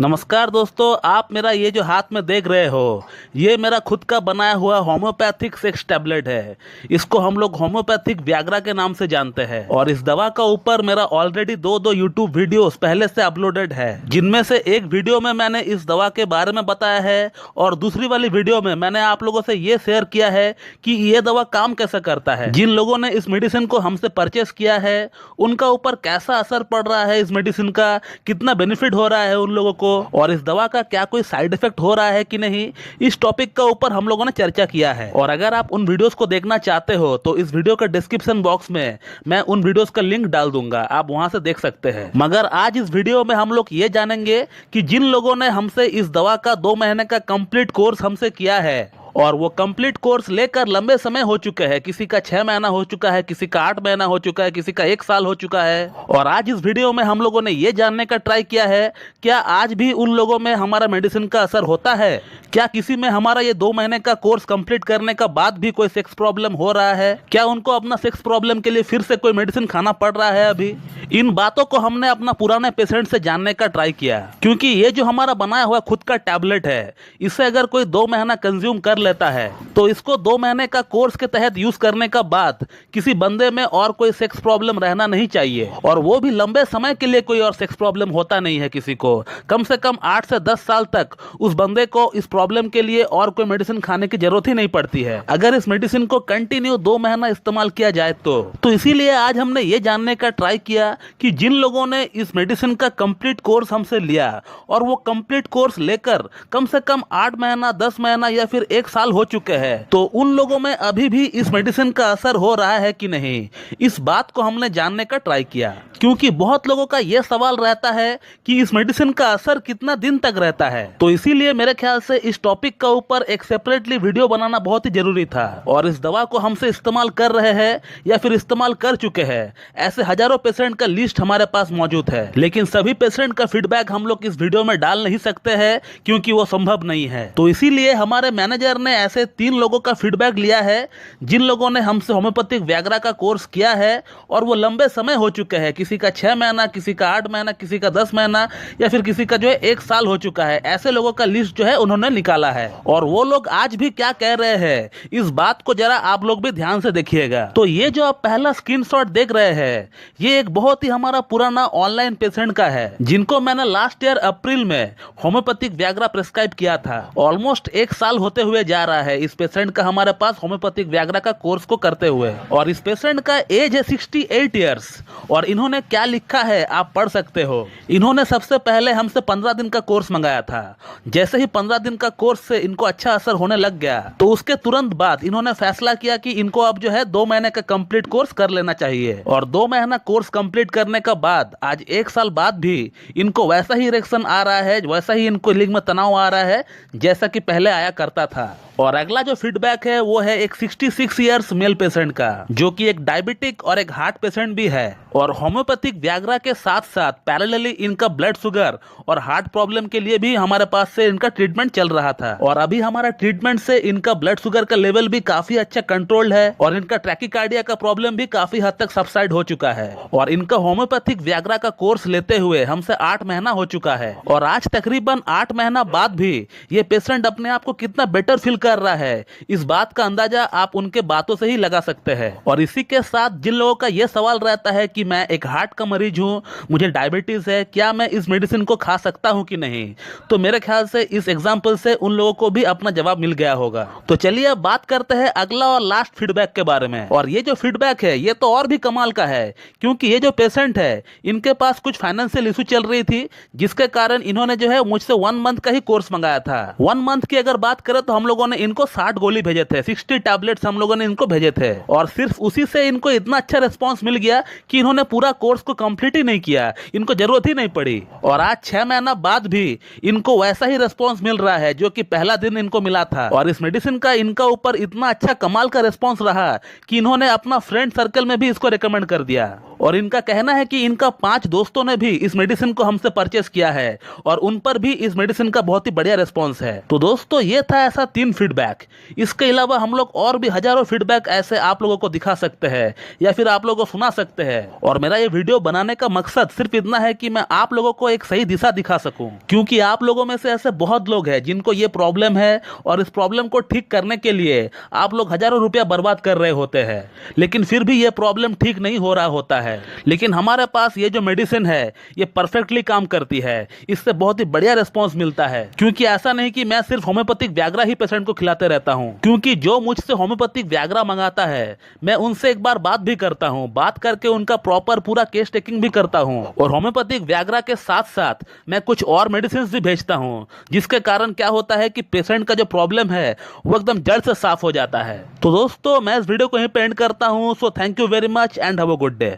नमस्कार दोस्तों, आप मेरा ये जो हाथ में देख रहे हो ये मेरा खुद का बनाया हुआ होम्योपैथिक सेक्स टैबलेट है। इसको हम लोग होम्योपैथिक व्याग्रा के नाम से जानते हैं और इस दवा का ऊपर मेरा ऑलरेडी दो यूट्यूब वीडियोस पहले से अपलोडेड है, जिनमें से एक वीडियो में मैंने इस दवा के बारे में बताया है और दूसरी वाली वीडियो में मैंने आप लोगों से ये शेयर किया है कि ये दवा काम कैसे करता है। जिन लोगों ने इस मेडिसिन को हमसे परचेस किया है उनका ऊपर कैसा असर पड़ रहा है, इस मेडिसिन का कितना बेनिफिट हो रहा है उन लोगों को, और इस दवा का क्या कोई साइड इफेक्ट हो रहा है कि नहीं, इस टॉपिक का ऊपर हम लोगों ने चर्चा किया है। और अगर आप उन वीडियोस को देखना चाहते हो तो इस वीडियो के डिस्क्रिप्शन बॉक्स में मैं उन वीडियोस का लिंक डाल दूंगा, आप वहां से देख सकते हैं। मगर आज इस वीडियो में हम लोग ये जानेंगे कि जिन लोगों ने हमसे इस दवा का 2 महीने का कंप्लीट कोर्स हमसे किया है और वो कंप्लीट कोर्स लेकर लंबे समय हो चुके हैं, किसी का 6 महीना हो चुका है, किसी का 8 महीना हो चुका है, किसी का 1 साल हो चुका है। और आज इस वीडियो में हम लोगों ने ये जानने का ट्राई किया है क्या आज भी उन लोगों में हमारा मेडिसिन का असर होता है, क्या किसी में हमारा ये 2 महीने का कोर्स कंप्लीट करने का बाद भी कोई सेक्स प्रॉब्लम हो रहा है, क्या उनको अपना सेक्स प्रॉब्लम के लिए फिर से कोई मेडिसिन खाना पड़ रहा है अभी। इन बातों को हमने अपना पुराने पेशेंट से जानने का ट्राई किया, क्योंकि ये जो हमारा बनाया हुआ खुद का टैबलेट है इसे अगर कोई 2 महीना कंज्यूम कर लेता है तो इसको 2 महीने का कोर्स के तहत यूज करने का बाद किसी बंदे में और कोई सेक्स प्रॉब्लम रहना नहीं चाहिए, और वो भी लंबे समय के लिए कोई और सेक्स प्रॉब्लम होता नहीं है किसी को। कम से कम 8 से 10 साल तक उस बंदे को इस प्रॉब्लम के लिए और कोई मेडिसिन खाने की जरूरत ही नहीं पड़ती है अगर इस मेडिसिन को कंटिन्यू 2 महीना इस्तेमाल किया जाए तो इसीलिए आज हमने ये जानने का ट्राई किया कि जिन लोगों ने इस मेडिसिन का कंप्लीट कोर्स हमसे लिया और वो कंप्लीट कोर्स लेकर कम से कम 8 महीना 10 महीना या फिर 1 साल हो चुके हैं, तो उन लोगों में अभी भी इस मेडिसिन का असर हो रहा है कि नहीं, इस बात को हमने जानने का ट्राई किया। क्योंकि बहुत लोगों का यह सवाल रहता है कि इस मेडिसिन का असर कितना दिन तक रहता है, तो इसीलिए मेरे ख्याल से इस टॉपिक का ऊपर एक सेपरेटली वीडियो बनाना बहुत ही जरूरी था। और इस दवा को हमसे इस्तेमाल कर रहे हैं या फिर इस्तेमाल कर चुके हैं ऐसे हजारों पेशेंट का लिस्ट हमारे पास मौजूद है, लेकिन सभी पेशेंट का फीडबैक हम लोग इस वीडियो में डाल नहीं सकते हैं क्योंकि वो संभव नहीं है। तो इसीलिए हमारे मैनेजर ने ऐसे 3 लोगों का फीडबैक लिया है जिन लोगों ने हमसे होम्योपैथिक व्याग्रा का कोर्स किया है और वो लंबे समय हो चुके हैं, किसी का 6 महीना, किसी का 8 महीना, किसी का 10 महीना या फिर किसी का जो है 1 साल हो चुका है। ऐसे लोगों का लिस्ट जो है उन्होंने निकाला है और वो लोग आज भी क्या कह रहे हैं इस बात को जरा आप लोग भी ध्यान से देखिएगा। तो ये जो आप पहला स्क्रीनशॉट देख रहे हैं ये एक बहुत ही हमारा पुराना ऑनलाइन पेशेंट का है जिनको मैंने लास्ट ईयर अप्रैल में होम्योपैथिक व्याग्रा प्रिस्क्राइब किया था। ऑलमोस्ट 1 साल होते हुए जा रहा है इस पेशेंट का हमारे पास होम्योपैथिक व्याग्रा का कोर्स को करते हुए, और इस पेशेंट का एज है 68 इयर्स। और इन्होंने क्या लिखा है आप पढ़ सकते हो। इन्होंने सबसे पहले हमसे 15 दिन का कोर्स मंगाया था। जैसे ही 15 दिन का कोर्स से इनको अच्छा असर होने लग गया तो उसके तुरंत बाद इन्होंने फैसला किया कि इनको अब जो है 2 महीने का कंप्लीट कोर्स कर लेना चाहिए। और 2 महीना कोर्स कंप्लीट करने का बाद आज 1 साल बाद भी इनको वैसा ही इरेक्शन आ रहा है, वैसा ही इनको लिंग में तनाव आ रहा है जैसा कि पहले आया करता था। और अगला जो फीडबैक है वो है एक 66 इयर्स मेल पेशेंट का, जो कि एक डायबिटिक और एक हार्ट पेशेंट भी है। और होम्योपैथिक व्याग्रा के साथ साथ पैरेलली इनका ब्लड शुगर और हार्ट प्रॉब्लम के लिए भी हमारे पास से इनका ट्रीटमेंट चल रहा था, और अभी हमारा ट्रीटमेंट से इनका ब्लड शुगर का लेवल भी काफी अच्छा कंट्रोल्ड है और इनका ट्रैकिकार्डिया का प्रॉब्लम भी काफी हद तक सबसाइड हो चुका है। और इनका होम्योपैथिक व्याग्रा का कोर्स लेते हुए हमसे 8 महीना हो चुका है और आज तकरीबन 8 महीना बाद भी ये पेशेंट अपने आप को कितना बेटर फील कर रहा है इस बात का अंदाजा आप उनके बातों से ही लगा सकते हैं। और इसी के साथ जिन लोगों का यह सवाल रहता है कि मैं एक हार्ट का मरीज हूं, मुझे डायबिटीज है, क्या मैं इस मेडिसिन को खा सकता हूं कि नहीं, तो मेरे ख्याल से इस एग्जांपल से उन लोगों को भी अपना जवाब मिल गया होगा। तो चलिए अब बात करते हैं अगला और लास्ट फीडबैक के बारे में। और ये जो फीडबैक है ये तो और भी कमाल का है, क्योंकि ये जो पेशेंट है इनके पास कुछ फाइनेंशियल इशू चल रही थी जिसके कारण इन्होंने जो है मुझसे 1 मंथ का ही कोर्स मंगाया था। 1 मंथ की अगर बात करें तो हम लोगों ने इनको 60 गोली भेजे थे, 60 टैबलेट्स हम लोगों ने इनको भेजे थे, और सिर्फ उसी से इनको इतना अच्छा रिस्पांस मिल गया कि इन्होंने पूरा कोर्स को कंप्लीट ही नहीं किया, इनको जरूरत ही नहीं पड़ी। और आज 6 महीना बाद भी इनको वैसा ही रिस्पांस मिल रहा है जो कि पहला दिन इनको मिला था। और इस मेडिसिन का इनका ऊपर इतना अच्छा कमाल का रिस्पांस रहा कि इन्होंने अपना फ्रेंड सर्कल में भी इसको रिकमेंड कर दिया। और इनका कहना है कि इनका 5 दोस्तों ने भी इस मेडिसिन को हमसे परचेस किया है और उन पर भी इस मेडिसिन का बहुत ही बढ़िया रिस्पॉन्स है। तो दोस्तों ये था ऐसा 3 फीडबैक। इसके अलावा हम लोग और भी हजारों फीडबैक ऐसे आप लोगों को दिखा सकते हैं या फिर आप लोगों को सुना सकते हैं। और मेरा ये वीडियो बनाने का मकसद सिर्फ इतना है कि मैं आप लोगों को एक सही दिशा दिखा सकूं, क्योंकि आप लोगों में से ऐसे बहुत लोग हैं जिनको ये प्रॉब्लम है और इस प्रॉब्लम को ठीक करने के लिए आप लोग हजारों रुपया बर्बाद कर रहे होते हैं, लेकिन फिर भी ये प्रॉब्लम ठीक नहीं हो रहा होता है। लेकिन हमारे पास ये जो मेडिसिन है ये परफेक्टली काम करती है, इससे बहुत ही बढ़िया रिस्पॉन्स मिलता है। क्योंकि ऐसा नहीं कि मैं सिर्फ होम्योपैथिक व्याग्रा ही पेशेंट को खिलाते रहता हूं, क्योंकि जो मुझसे होम्योपैथिक व्याग्रा मंगाता है मैं उनसे एक बार बात भी करता हूं, बात करके उनका प्रॉपर पूरा केस टेकिंग भी करता हूं। और होम्योपैथिक व्याग्रा के साथ साथ मैं कुछ और मेडिसिन भी भेजता हूं, जिसके कारण क्या होता है कि पेशेंट का जो प्रॉब्लम है वो एकदम जड़ से साफ हो जाता है। तो दोस्तों मैं इस वीडियो को यहीं पे एंड करता हूं। So thank you very much and have a good day.